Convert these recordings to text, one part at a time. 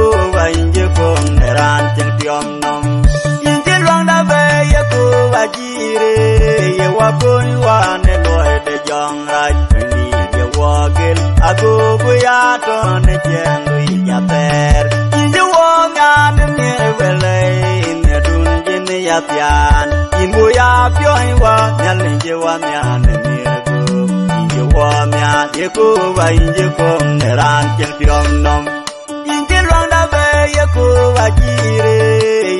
cô và inje con ran chẳng tiom nom inje loang da ve ye cô và jire ye wa con wa ne loe de jong raj ni ye wa gel ago go ya to ne chen lui ya ter inje wa nga ne vele ne dun jin ya tian in bo ya pyo wa nyal inje wa mya ne ni wa mya ye cô và inje con ran chẳng tiom nom inje loang da ve ye cô và jire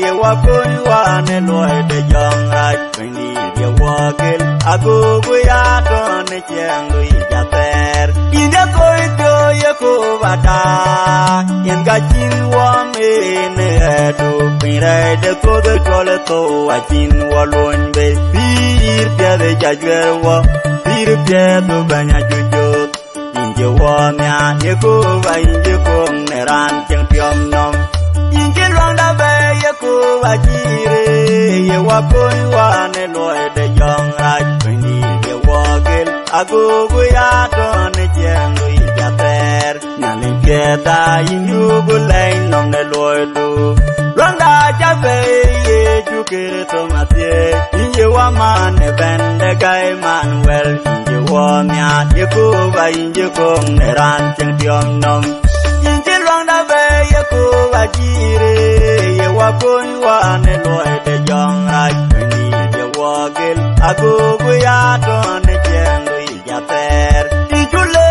ye wa con wa ne loe de jong raj ni ye wa gel ago go ya to ne chen lui ya ter inde ko to ye cô và ta yen ga chin wa me ne do pire de ko de tole to wa chin wa lon be pir pia de ja jwer wa pir pia do banya jujo inje wa mya ye cô và inje ko ne ran chang tiom nom inje loang da ve ye cô và jire ye wa con wa ne loe de jong raj ni ye wa gel ago go ya to ne chang lui ya ter na le pie ta yin yu go lai nom ne loe do loang da cha ve ye chu ke to ma tie inje wa man ne ben de gai man well inje wa mya ye cô và inje ko ne ran chang tiom nom inje loang da ve ye cô và jire ye wa con wa ne loe de jong raj ni ye wa gel ago go ya to ne chen lui ya ter ti chule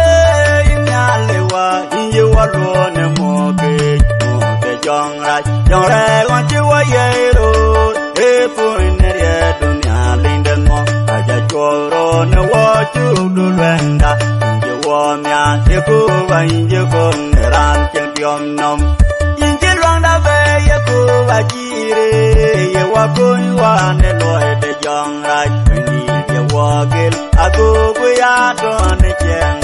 nya le wa inje wa lo ne mo ke jong raj jong re gon chi wa ye ro e pu ne ye dunya linden mo aja choro ne wa chu du lenda inje wa mya ye cô và inje ko ne ran chen tiom nom inje loang da ve ye cô và jire ye wa con wa ne loe de jong raj ni ye wa gel ago go ya to ne chen